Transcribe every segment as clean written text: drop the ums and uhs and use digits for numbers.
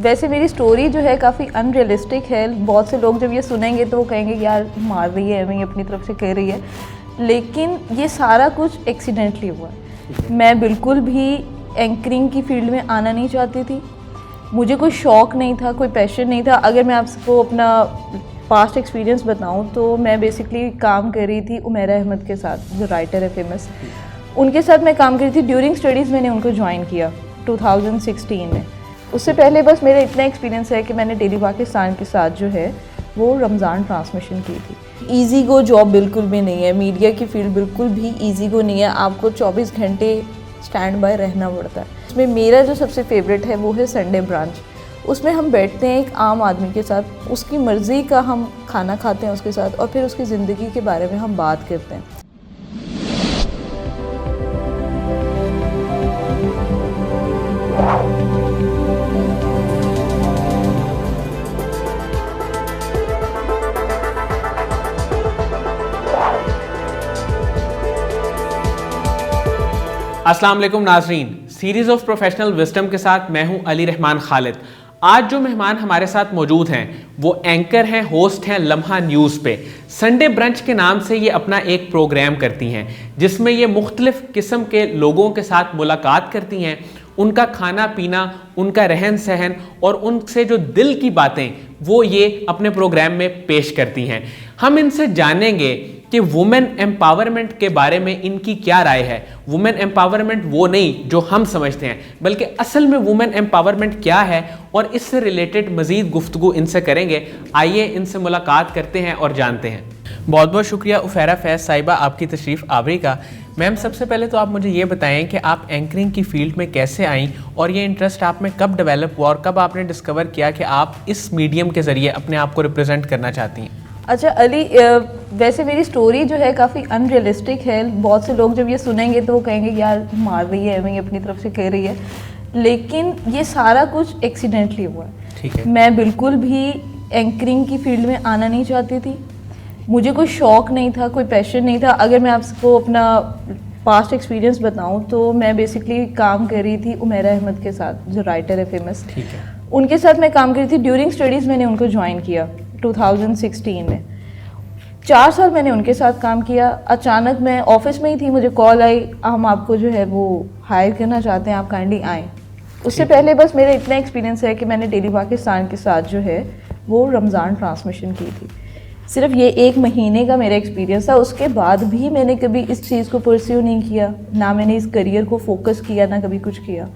वैसे मेरी स्टोरी जो है काफ़ी अनरियलिस्टिक है। बहुत से लोग जब ये सुनेंगे तो वो कहेंगे कि यार मार रही है, एमी अपनी तरफ से कह रही है, लेकिन ये सारा कुछ एक्सीडेंटली हुआ है। मैं बिल्कुल भी एंकरिंग की फील्ड में आना नहीं चाहती थी। मुझे कोई शौक़ नहीं था, कोई पैशन नहीं था। अगर मैं आपको अपना पास्ट एक्सपीरियंस बताऊं तो मैं बेसिकली काम कर रही थी उमेरा अहमद के साथ, जो राइटर है फेमस। उनके साथ मैं काम कर रही थी। ड्यूरिंग स्टडीज़ मैंने उनको ज्वाइन किया 2016 में। उससे पहले बस मेरा इतना एक्सपीरियंस है कि मैंने डेली पाकिस्तान के साथ जो है वो रमज़ान ट्रांसमिशन की थी। ईजी गो जॉब बिल्कुल भी नहीं है, मीडिया की फील्ड बिल्कुल भी ईजी गो नहीं है। आपको 24 घंटे स्टैंड बाय रहना पड़ता है। उसमें मेरा जो सबसे फेवरेट है वो है संडे ब्रांच। उसमें हम बैठते हैं एक आम आदमी के साथ, उसकी मर्ज़ी का हम खाना खाते हैं उसके साथ, और फिर उसकी ज़िंदगी के बारे में हम बात करते हैं। अस्सलाम वालेकुम नाजरीन, सीरीज़ ऑफ प्रोफेशनल विजडम के साथ मैं हूं अली रहमान खालिद। आज जो मेहमान हमारे साथ मौजूद हैं वो एंकर हैं, होस्ट हैं लम्हा न्यूज़ पे। संडे ब्रंच के नाम से ये अपना एक प्रोग्राम करती हैं जिसमें ये मुख्तलिफ किस्म के लोगों के साथ मुलाकात करती हैं, उनका खाना पीना, उनका रहन सहन और उनसे जो दिल की बातें वो ये अपने प्रोग्राम में पेश करती हैं। हम इनसे जानेंगे कि वुमेन एम्पावरमेंट के बारे में इनकी क्या राय है। वुमेन एम्पावरमेंट वो नहीं जो हम समझते हैं, बल्कि असल में वुमेन एम्पावरमेंट क्या है, और इससे रिलेटेड मज़ीद गुफ्तगू इनसे करेंगे। आइए इनसे मुलाकात करते हैं और जानते हैं। बहुत बहुत शुक्रिया उफैरा फैज़ साहिबा आपकी तशरीफ़ आवरी का। मैम, सबसे पहले तो आप मुझे ये बताएं कि आप एंकरिंग की फ़ील्ड में कैसे आईं और ये इंटरेस्ट आप में कब डेवलप हुआ और कब आपने डिस्कवर किया कि आप इस मीडियम के ज़रिए अपने आप को रिप्रेजेंट करना चाहती हैं। अच्छा अली, वैसे मेरी स्टोरी जो है काफ़ी अनरियलिस्टिक है। बहुत से लोग जब ये सुनेंगे तो वो कहेंगे यार मार रही है, एमी अपनी तरफ से कह रही है, लेकिन ये सारा कुछ एक्सीडेंटली हुआ है। ठीक है। मैं बिल्कुल भी एंकरिंग की फील्ड में आना नहीं चाहती थी। मुझे कोई शौक़ नहीं था, कोई पैशन नहीं था। अगर मैं आपको अपना पास्ट एक्सपीरियंस बताऊं तो मैं बेसिकली काम कर रही थी उमेरा अहमद के साथ, जो राइटर है फेमस। ठीक है। उनके साथ मैं काम कर रही थी। ड्यूरिंग स्टडीज़ मैंने उनको ज्वाइन किया 2016 में। 4 साल मैंने उनके साथ काम किया। अचानक मैं ऑफिस में ही थी, मुझे कॉल आई, हम आपको जो है वो हायर करना चाहते हैं, आप काइंडली आएँ। उससे पहले बस मेरा इतना एक्सपीरियंस है कि मैंने डेली पाकिस्तान के साथ जो है वो रमज़ान ट्रांसमिशन की थी। सिर्फ ये 1 महीने का मेरा एक्सपीरियंस था। उसके बाद भी मैंने कभी इस चीज़ को परस्यू नहीं किया, ना मैंने इस करियर को फोकस किया, ना कभी कुछ किया।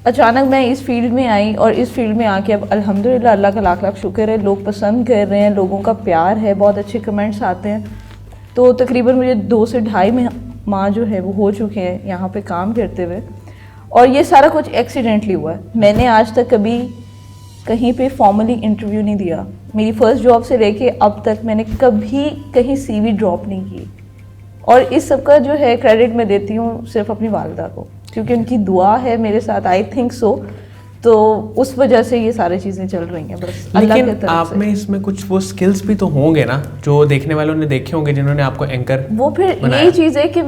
अचानक मैं इस फील्ड में आई और इस फील्ड में आके अब अल्हम्दुलिल्लाह अल्लाह का लाख लाख शुक्र है, लोग पसंद कर रहे हैं, लोगों का प्यार है, बहुत अच्छे कमेंट्स आते हैं। तो तकरीबन मुझे 2 से ढाई माह जो है वो हो चुके हैं यहाँ पे काम करते हुए, और ये सारा कुछ एक्सीडेंटली हुआ है। मैंने आज तक कभी कहीं पे फॉर्मली इंटरव्यू नहीं दिया। मेरी फ़र्स्ट जॉब से लेके अब तक मैंने कभी कहीं CV ड्रॉप नहीं की, और इस सब का जो है क्रेडिट मैं देती हूँ सिर्फ अपनी वालिदा को, क्योंकि उनकी दुआ है मेरे साथ, आई थिंक सो। तो उस वजह से ये सारी चीज़ें चल रही हैं बस अल्लाह की तरफ से। आप में इसमें कुछ वो स्किल्स भी तो होंगे ना जो देखने वालों ने देखे होंगे जिन्होंने आपको एंकर वो फिर यही चीज़ है कि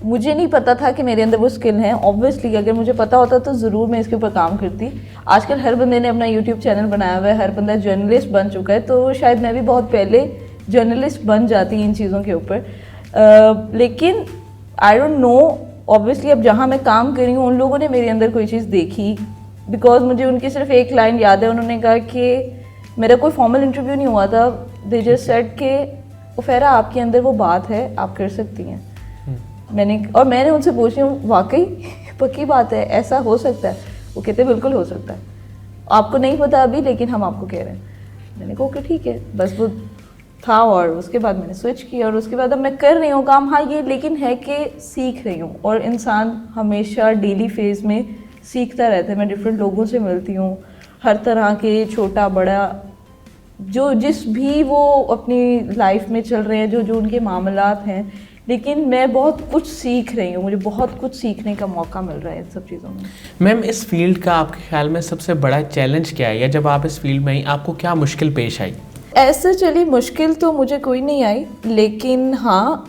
मुझे नहीं पता था कि मेरे अंदर वो स्किल है। ऑब्वियसली अगर मुझे पता होता तो ज़रूर मैं इसके ऊपर काम करती। आजकल हर बंदे ने अपना यूट्यूब चैनल बनाया हुआ है, हर बंदा जर्नलिस्ट बन चुका है, तो शायद मैं भी बहुत पहले जर्नलिस्ट बन जाती इन चीज़ों के ऊपर। लेकिन आई डोंट नो, ऑब्वियसली अब जहाँ मैं काम कर रही हूँ उन लोगों ने मेरे अंदर कोई चीज़ देखी, बिकॉज मुझे उनकी सिर्फ एक लाइन याद है। उन्होंने कहा कि मेरा कोई फॉर्मल इंटरव्यू नहीं हुआ था, दे जस्ट सेड कि उफैरा आपके अंदर वो बात है, आप कर सकती हैं। मैंने उनसे पूछी हूँ वाकई पक्की बात है, ऐसा हो सकता है? वो कहते बिल्कुल हो सकता है, आपको नहीं पता अभी लेकिन हम आपको कह रहे हैं। मैंने कहा ओके ठीक है, बस वो था। और उसके बाद मैंने स्विच किया और उसके बाद अब मैं कर रही हूँ काम। हाँ ये लेकिन है कि सीख रही हूँ, और इंसान हमेशा डेली फेज में सीखता रहता है। मैं डिफरेंट लोगों से मिलती हूँ, हर तरह के, छोटा बड़ा, जो जिस भी वो अपनी लाइफ में चल रहे हैं, जो उनके मामलात हैं, लेकिन मैं बहुत कुछ सीख रही हूँ। मुझे बहुत कुछ सीखने का मौका मिल रहा है इन सब चीज़ों में। मैम, इस फील्ड का आपके ख्याल में सबसे बड़ा चैलेंज क्या है, या जब आप इस फील्ड में आई आपको क्या मुश्किल पेश आई? ऐसे चली मुश्किल तो मुझे कोई नहीं आई, लेकिन हाँ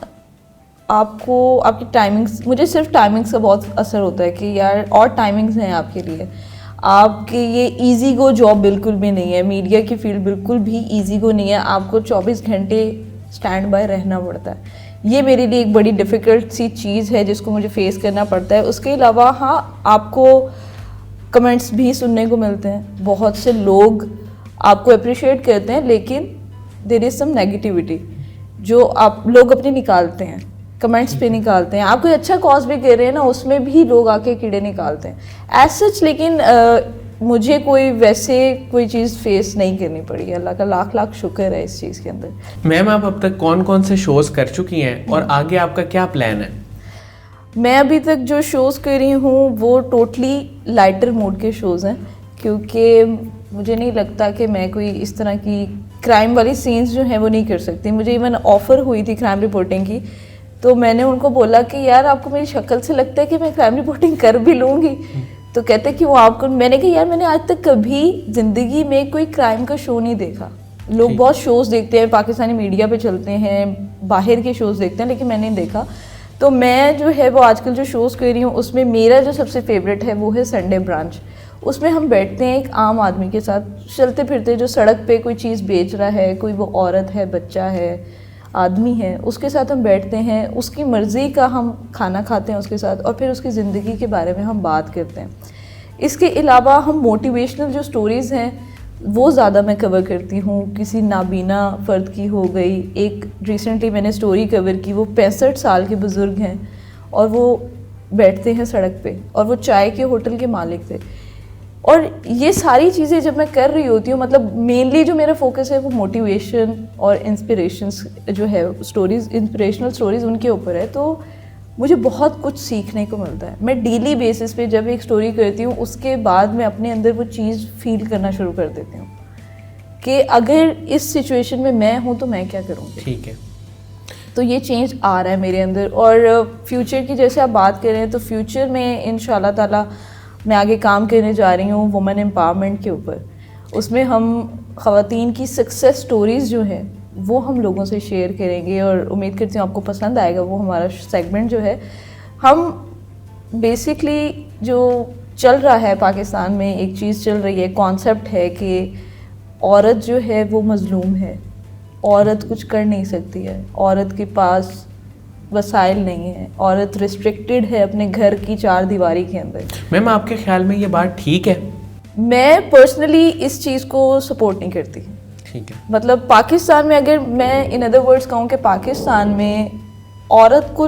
आपको आपकी टाइमिंग्स, मुझे सिर्फ टाइमिंग्स का बहुत असर होता है कि यार और टाइमिंग्स हैं आपके लिए। आपके ये इजी गो जॉब बिल्कुल भी नहीं है, मीडिया की फील्ड बिल्कुल भी इजी गो नहीं है, आपको 24 घंटे स्टैंड बाय रहना पड़ता है। ये मेरे लिए एक बड़ी डिफ़िकल्ट सी चीज़ है जिसको मुझे फेस करना पड़ता है। उसके अलावा हाँ, आपको कमेंट्स भी सुनने को मिलते हैं, बहुत से लोग आपको अप्रिशिएट करते हैं, लेकिन देयर इज़ सम नेगेटिविटी जो आप लोग अपने निकालते हैं, कमेंट्स पे निकालते हैं। आप कोई अच्छा कॉज भी कर रहे हैं ना, उसमें भी लोग आके कीड़े निकालते हैं एज सच। लेकिन मुझे कोई चीज़ फेस नहीं करनी पड़ी, अल्लाह का लाख लाख शुक्र है इस चीज़ के अंदर। मैम, आप अब तक कौन कौन से शोज़ कर चुकी हैं और आगे आपका क्या प्लान है? मैं अभी तक जो शोज़ कर रही हूँ वो टोटली लाइटर मूड के शोज़ हैं, क्योंकि मुझे नहीं लगता कि मैं कोई इस तरह की क्राइम वाली सीन्स जो हैं वो नहीं कर सकती। मुझे इवन ऑफ़र हुई थी क्राइम रिपोर्टिंग की, तो मैंने उनको बोला कि यार आपको मेरी शक्ल से लगता है कि मैं क्राइम रिपोर्टिंग कर भी लूँगी? तो कहते कि वो आपको, मैंने कहा यार मैंने आज तक कभी ज़िंदगी में कोई क्राइम का शो नहीं देखा। लोग बहुत शोज़ देखते हैं, पाकिस्तानी मीडिया पे चलते हैं, बाहर के शोज़ देखते हैं, लेकिन मैंने नहीं देखा। तो मैं जो है वो आजकल जो शोज़ कर रही हूँ उसमें मेरा जो सबसे फेवरेट है वो है संडे ब्रांच। उसमें हम बैठते हैं एक आम आदमी के साथ, चलते फिरते जो सड़क पे कोई चीज़ बेच रहा है, कोई वो औरत है, बच्चा है, आदमी है, उसके साथ हम बैठते हैं, उसकी मर्ज़ी का हम खाना खाते हैं उसके साथ, और फिर उसकी ज़िंदगी के बारे में हम बात करते हैं। इसके अलावा हम मोटिवेशनल जो स्टोरीज़ हैं वो ज़्यादा मैं कवर करती हूँ। किसी नाबीना फ़र्द की हो गई, एक रिसेंटली मैंने स्टोरी कवर की, वो 65 साल के बुज़ुर्ग हैं और वो बैठते हैं सड़क पे, और वो चाय के होटल के मालिक थे। और ये सारी चीज़ें जब मैं कर रही होती हूँ, मतलब मेनली जो मेरा फोकस है वो मोटिवेशन और इंस्पिरेशंस जो है, स्टोरीज़, इंस्पिरेशनल स्टोरीज़ उनके ऊपर है। तो मुझे बहुत कुछ सीखने को मिलता है। मैं डेली बेसिस पे जब एक स्टोरी करती हूँ उसके बाद मैं अपने अंदर वो चीज़ फील करना शुरू कर देती हूँ कि अगर इस सिचुएशन में मैं हूँ तो मैं क्या करूँगी। ठीक है। तो ये चेंज आ रहा है मेरे अंदर। और फ्यूचर की जैसे आप बात कर रहे हैं, तो फ्यूचर में इंशाल्लाह ताला मैं आगे काम करने जा रही हूँ वुमेन एम्पावरमेंट के ऊपर। उसमें हम ख़वातीन की सक्सेस स्टोरीज़ जो हैं वो हम लोगों से शेयर करेंगे, और उम्मीद करती हूँ आपको पसंद आएगा वो हमारा सेगमेंट जो है। हम बेसिकली जो चल रहा है पाकिस्तान में, एक चीज़ चल रही है, कॉन्सेप्ट है कि औरत जो है वो मज़लूम है, औरत कुछ कर नहीं सकती है, औरत के पास वसाइल नहीं है, औरत रिस्ट्रिक्टेड है अपने घर की चार दीवारी के अंदर। मैम, आपके ख्याल में ये बात ठीक है? मैं पर्सनली इस चीज़ को सपोर्ट नहीं करती। ठीक है। मतलब पाकिस्तान में, अगर मैं इन अदर वर्ड्स कहूँ कि पाकिस्तान में औरत को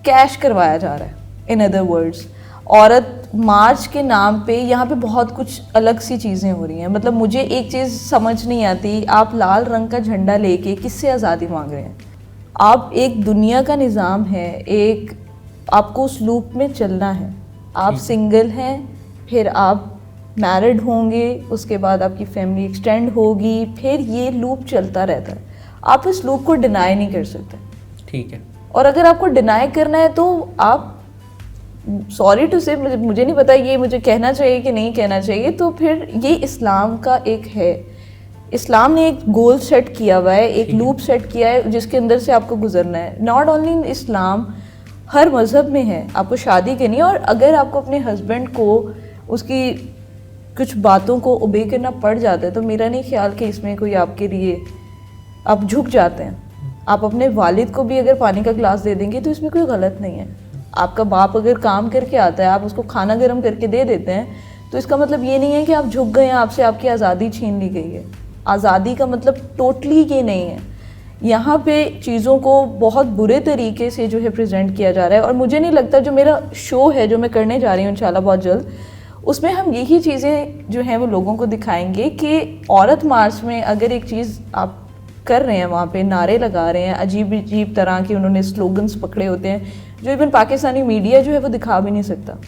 कैश करवाया जा रहा है। इन अदर वर्ड्स, औरत मार्च के नाम पे यहाँ पे बहुत कुछ अलग सी चीज़ें हो रही हैं। मतलब मुझे एक चीज़ समझ नहीं आती, आप लाल रंग का झंडा लेके किससे आज़ादी मांग रहे हैं? आप, एक दुनिया का निज़ाम है, एक आपको उस लूप में चलना है। आप सिंगल हैं, फिर आप मैरिड होंगे, उसके बाद आपकी फैमिली एक्सटेंड होगी, फिर ये लूप चलता रहता है। आप इस लूप को डिनाई नहीं कर सकते। ठीक है। और अगर आपको डिनाई करना है तो आप, सॉरी टू से, मुझे नहीं पता ये मुझे कहना चाहिए कि नहीं कहना चाहिए, तो फिर ये इस्लाम का एक है, इस्लाम ने एक गोल सेट किया हुआ है, एक लूप सेट किया है जिसके अंदर से आपको गुजरना है। नॉट ओनली इन इस्लाम, हर मज़हब में है, आपको शादी करनी है। और अगर आपको अपने हस्बैंड को उसकी कुछ बातों को ओबे करना पड़ जाता है, तो मेरा नहीं ख्याल कि इसमें कोई आपके लिए, आप झुक जाते हैं। आप अपने वालिद को भी अगर पानी का गिलास दे देंगे तो इसमें कोई गलत नहीं है। आपका बाप अगर काम करके आता है, आप उसको खाना गर्म करके दे देते हैं, तो इसका मतलब ये नहीं है कि आप झुक गए हैं, आपसे आपकी आज़ादी छीन ली गई है। आज़ादी का मतलब टोटली ये नहीं है। यहाँ पे चीज़ों को बहुत बुरे तरीके से जो है प्रेजेंट किया जा रहा है। और मुझे नहीं लगता, जो मेरा शो है जो मैं करने जा रही हूँ इंशाल्लाह बहुत जल्द, उसमें हम यही चीज़ें जो हैं वो लोगों को दिखाएंगे कि औरत मार्च में अगर एक चीज़ आप कर रहे हैं, वहाँ पे नारे लगा रहे हैं, अजीब अजीब तरह के उन्होंने स्लोगन्स पकड़े होते हैं जो इवन पाकिस्तानी मीडिया जो है वो दिखा भी नहीं सकता।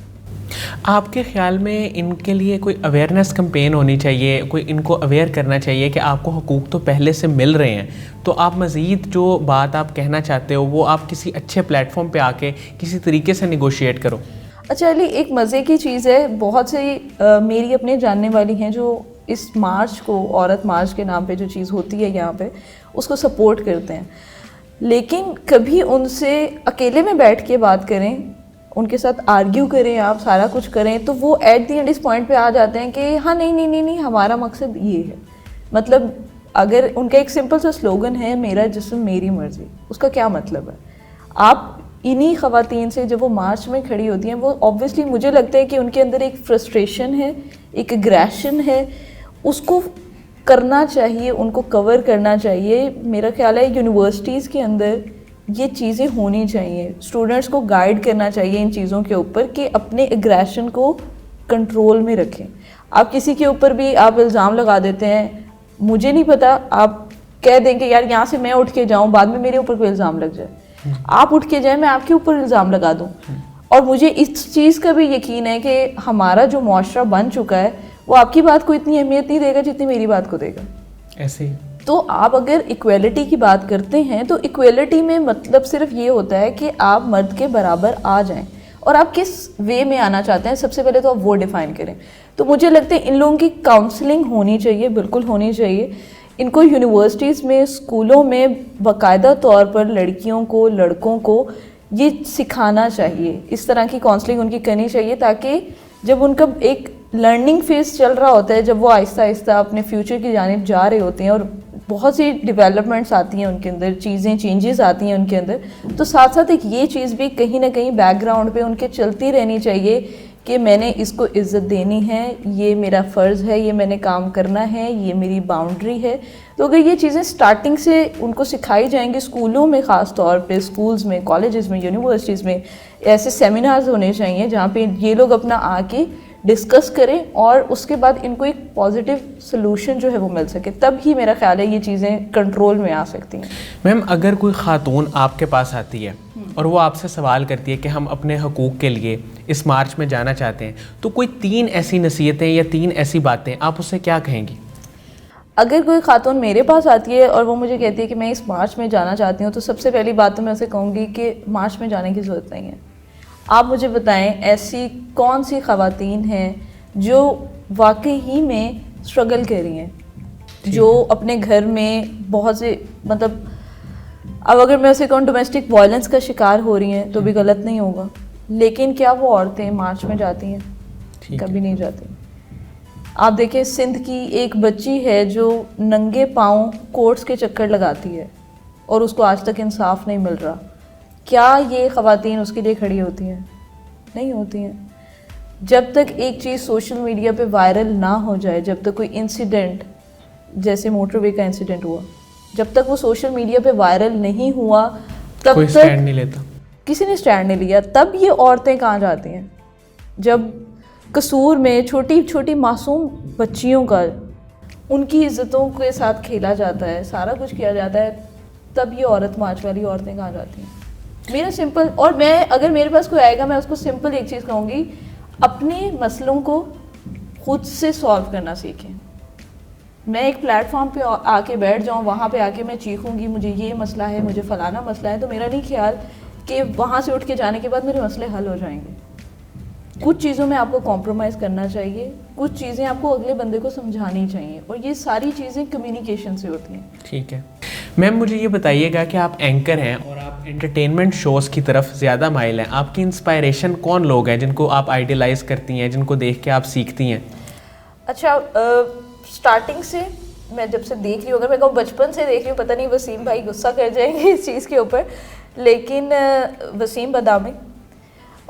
आपके ख्याल में इनके लिए कोई अवेयरनेस कैंपेन होनी चाहिए, कोई इनको अवेयर करना चाहिए कि आपको हुकूक तो पहले से मिल रहे हैं, तो आप मज़ीद जो बात आप कहना चाहते हो वो आप किसी अच्छे प्लेटफॉर्म पे आके किसी तरीके से निगोशिएट करो? अच्छा अली, एक मज़े की चीज़ है, बहुत सी मेरी अपने जानने वाली हैं जो इस मार्च को, औरत मार्च के नाम पे जो चीज़ होती है यहाँ पे, उसको सपोर्ट करते हैं, लेकिन कभी उनसे अकेले में बैठ के बात करें उनके साथ आर्ग्यू करें, आप सारा कुछ करें, तो वो एट द एंड इस पॉइंट पे आ जाते हैं कि हाँ नहीं नहीं नहीं नहीं हमारा मकसद ये है। मतलब अगर उनका एक सिंपल सा स्लोगन है मेरा जिस्म मेरी मर्जी, उसका क्या मतलब है? आप इन्हीं ख़वातीन से जब वो मार्च में खड़ी होती हैं, वो ऑब्वियसली मुझे लगता है कि उनके अंदर एक फ्रस्ट्रेशन है, एक एग्रेशन है, उसको करना चाहिए, उनको कवर करना चाहिए। मेरा ख्याल है यूनिवर्सिटीज़ के अंदर ये चीज़ें होनी चाहिए, स्टूडेंट्स को गाइड करना चाहिए इन चीज़ों के ऊपर कि अपने एग्रेशन को कंट्रोल में रखें। आप किसी के ऊपर भी आप इल्ज़ाम लगा देते हैं, मुझे नहीं पता, आप कह देंगे यार यहाँ से मैं उठ के जाऊँ, बाद में मेरे ऊपर कोई इल्ज़ाम लग जाए, आप उठ के जाए मैं आपके ऊपर इल्ज़ाम लगा दूँ। और मुझे इस चीज़ का भी यकीन है कि हमारा जो मुआशरा बन चुका है वो आपकी बात को इतनी अहमियत नहीं देगा जितनी मेरी बात को देगा। ऐसे ही तो आप अगर इक्वेलिटी की बात करते हैं तो इक्वेलिटी में मतलब सिर्फ ये होता है कि आप मर्द के बराबर आ जाएं, और आप किस वे में आना चाहते हैं सबसे पहले तो आप वो डिफ़ाइन करें। तो मुझे लगता है इन लोगों की काउंसलिंग होनी चाहिए, बिल्कुल होनी चाहिए। इनको यूनिवर्सिटीज़ में, स्कूलों में बाकायदा तौर पर लड़कियों को, लड़कों को ये सिखाना चाहिए, इस तरह की काउंसलिंग उनकी करनी चाहिए, ताकि जब उनका एक लर्निंग फेज़ चल रहा होता है, जब वो आहिस्ता आहिस्ता अपने फ्यूचर की जानिब जा रहे होते हैं और बहुत सी डेवलपमेंट्स आती हैं उनके अंदर, चीज़ें चेंजेस आती हैं उनके अंदर, तो साथ साथ एक ये चीज़ भी कहीं ना कहीं बैकग्राउंड पे उनके चलती रहनी चाहिए कि मैंने इसको इज़्ज़त देनी है, ये मेरा फ़र्ज़ है, ये मैंने काम करना है, ये मेरी बाउंड्री है। तो अगर ये चीज़ें स्टार्टिंग से उनको सिखाई जाएंगी स्कूलों में, ख़ास तौर पे स्कूल्स में, कॉलेजेस में, यूनिवर्सिटीज़ में ऐसे सेमिनार्स होने चाहिए जहाँ पे ये लोग अपना आके डिस्कस करें और उसके बाद इनको एक पॉजिटिव सोल्यूशन जो है वो मिल सके, तब ही मेरा ख्याल है ये चीज़ें कंट्रोल में आ सकती हैं। मैम, अगर कोई ख़ातून आपके पास आती है और वो आपसे सवाल करती है कि हम अपने हकूक़ के लिए इस मार्च में जाना चाहते हैं, तो कोई 3 ऐसी नसीहतें या 3 ऐसी बातें आप उससे क्या कहेंगी? अगर कोई खातून मेरे पास आती है और वो मुझे कहती है कि मैं इस मार्च में जाना चाहती हूँ, तो सबसे पहली बात तो मैं उसे कहूँगी कि मार्च में जाने की ज़रूरत नहीं है। आप मुझे बताएं ऐसी कौन सी ख़वातीन हैं जो वाकई ही में स्ट्रगल कर रही हैं, जो अपने घर में बहुत से, मतलब अब अगर मैं उसे कहूँ डोमेस्टिक वायलेंस का शिकार हो रही हैं तो भी गलत नहीं होगा, लेकिन क्या वो औरतें मार्च में जाती हैं? कभी नहीं जाती। आप देखिए सिंध की एक बच्ची है जो नंगे पाँव कोर्ट्स के चक्कर लगाती है और उसको आज तक इंसाफ नहीं मिल रहा। क्या ये ख़वातीन उसके लिए खड़ी होती हैं? नहीं होती हैं। जब तक एक चीज़ सोशल मीडिया पे वायरल ना हो जाए, जब तक कोई इंसिडेंट जैसे मोटरवे का इंसिडेंट हुआ, जब तक वो सोशल मीडिया पे वायरल नहीं हुआ तब कोई तक स्टैंड नहीं लेता, किसी ने स्टैंड नहीं लिया। तब ये औरतें कहाँ जाती हैं? जब कसूर में छोटी छोटी मासूम बच्चियों का, उनकी इज़्ज़तों के साथ खेला जाता है, सारा कुछ किया जाता है, तब ये औरत मार्च वाली औरतें कहाँ जाती हैं? मेरा सिंपल, और मैं अगर मेरे पास कोई आएगा मैं उसको सिंपल एक चीज़ कहूँगी, अपने मसलों को खुद से सॉल्व करना सीखें। मैं एक प्लेटफॉर्म पे आके बैठ जाऊँ, वहाँ पे आके मैं चीखूँगी मुझे ये मसला है, मुझे फ़लाना मसला है, तो मेरा नहीं ख्याल कि वहाँ से उठ के जाने के बाद मेरे मसले हल हो जाएंगे। कुछ चीज़ों में आपको कॉम्प्रोमाइज़ करना चाहिए, कुछ चीज़ें आपको अगले बंदे को समझानी चाहिए, और ये सारी चीज़ें कम्युनिकेशन से होती हैं। ठीक है मैम, मुझे ये बताइएगा कि आप एंकर हैं और आप एंटरटेनमेंट शोज़ की तरफ ज़्यादा माइल हैं। आपकी इंस्पायरेशन कौन लोग हैं जिनको आप आइडियलाइज़ करती हैं, जिनको देख के आप सीखती हैं? अच्छा, स्टार्टिंग से मैं जब से देख रही हूँ, अगर मैं कहूँ बचपन से देख रही हूँ, पता नहीं वसीम भाई गुस्सा कर जाएंगे इस चीज़ के ऊपर, लेकिन वसीम बदामी,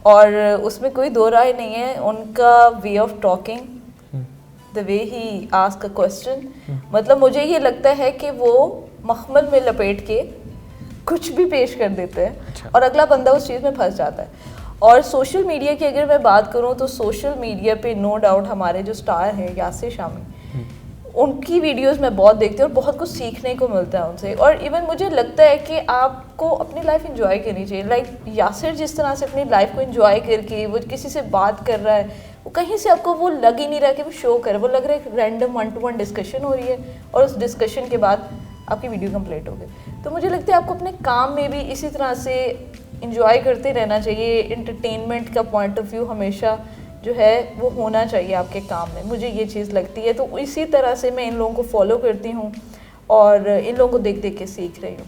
और उसमें कोई दो राय नहीं है, उनका way of talking, the way he ask a question, मतलब मुझे ये लगता है कि वो मखमल में लपेट के कुछ भी पेश कर देते हैं। अच्छा। और अगला बंदा उस चीज़ में फंस जाता है। और सोशल मीडिया की अगर मैं बात करूं तो सोशल मीडिया पे नो डाउट हमारे जो स्टार हैं यासिर शामी, उनकी वीडियोस मैं बहुत देखती हूँ और बहुत कुछ सीखने को मिलता है उनसे। और इवन मुझे लगता है कि आपको अपनी लाइफ एंजॉय करनी चाहिए। लाइक यासिर जिस तरह से अपनी लाइफ को एंजॉय करके वो किसी से बात कर रहा है, वो कहीं से आपको वो लग ही नहीं रहा कि वो शो करे, वो लग रहा है एक रैंडम 1-to-1 डिस्कशन हो रही है और उस डिस्कशन के बाद आपकी वीडियो कंप्लीट हो गई। तो मुझे लगता है आपको अपने काम में भी इसी तरह से इंजॉय करते रहना चाहिए। एंटरटेनमेंट का पॉइंट ऑफ व्यू हमेशा जो है वो होना चाहिए आपके काम में, मुझे ये चीज़ लगती है। तो इसी तरह से मैं इन लोगों को फॉलो करती हूँ और इन लोगों को देख देख के सीख रही हूँ।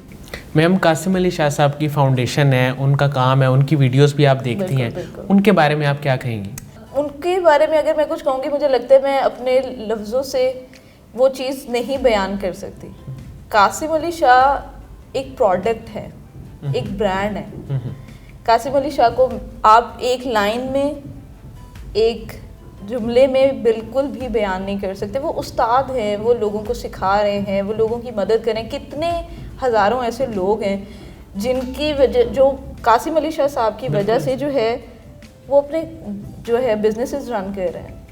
मैम कासिम अली शाह साहब की फाउंडेशन है, उनका काम है, उनकी वीडियोस भी आप देखती हैं, उनके बारे में आप क्या कहेंगी? उनके बारे में अगर मैं कुछ कहूँगी, मुझे लगता है मैं अपने लफ्ज़ों से वो चीज़ नहीं बयान कर सकती। कासिम अली शाह एक प्रोडक्ट है, एक ब्रांड है। कासिम अली शाह को आप एक लाइन में, एक जुमले में बिल्कुल भी बयान नहीं कर सकते। वो उस्ताद हैं, वो लोगों को सिखा रहे हैं, वो लोगों की मदद कर रहे हैं। कितने हज़ारों ऐसे लोग हैं जिनकी वजह, जो कासिम अली शाह साहब की वजह से जो है वो अपने जो है बिजनेसेस रन कर रहे हैं।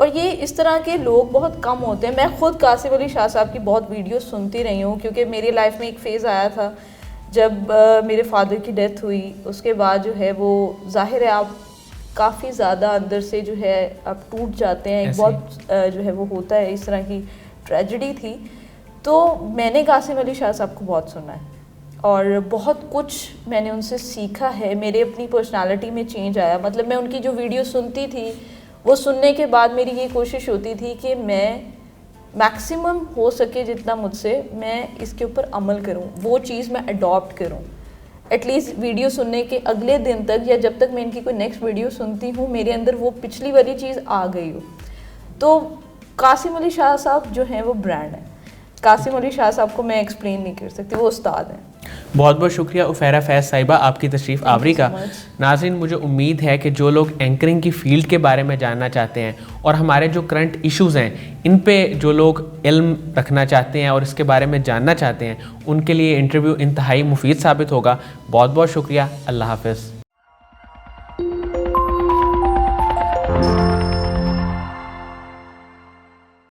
और ये इस तरह के लोग बहुत कम होते हैं। मैं ख़ुद कासिम अली शाह साहब की बहुत वीडियो सुनती रही हूँ, क्योंकि मेरी लाइफ में एक फ़ेज़ आया था जब मेरे फादर की डेथ हुई। उसके बाद जो है वो ज़ाहिर है आप काफ़ी ज़्यादा अंदर से जो है आप टूट जाते हैं। एक बहुत जो है वो होता है, इस तरह की ट्रेजेडी थी। तो मैंने कासिम अली शाह साहब को बहुत सुना है और बहुत कुछ मैंने उनसे सीखा है। मेरे अपनी पर्सनालिटी में चेंज आया। मतलब मैं उनकी जो वीडियो सुनती थी, वो सुनने के बाद मेरी ये कोशिश होती थी कि मैं मैक्सिमम हो सके जितना मुझसे, मैं इसके ऊपर अमल करूं, वो चीज़ मैं अडॉप्ट करूं। एटलीस्ट वीडियो सुनने के अगले दिन तक या जब तक मैं इनकी कोई नेक्स्ट वीडियो सुनती हूँ, मेरे अंदर वो पिछली वाली चीज़ आ गई हो। तो कासिम अली शाह साहब जो हैं वो ब्रांड है। कासिम अली शाह साहब को मैं एक्सप्लेन नहीं कर सकती, वो उस्ताद हैं। बहुत बहुत शुक्रिया उफैरा फैज़ साहिबा आपकी तशरीफ़ आवरी का। नाज़रीन, मुझे उम्मीद है कि जो लोग एंकरिंग की फ़ील्ड के बारे में जानना चाहते हैं और हमारे जो करंट इश्यूज़ हैं इन पे जो लोग इल्म रखना चाहते हैं और इसके बारे में जानना चाहते हैं, उनके लिए इंटरव्यू इंतहाई मुफीद साबित होगा। बहुत बहुत शुक्रिया। अल्लाह हाफ़िज़।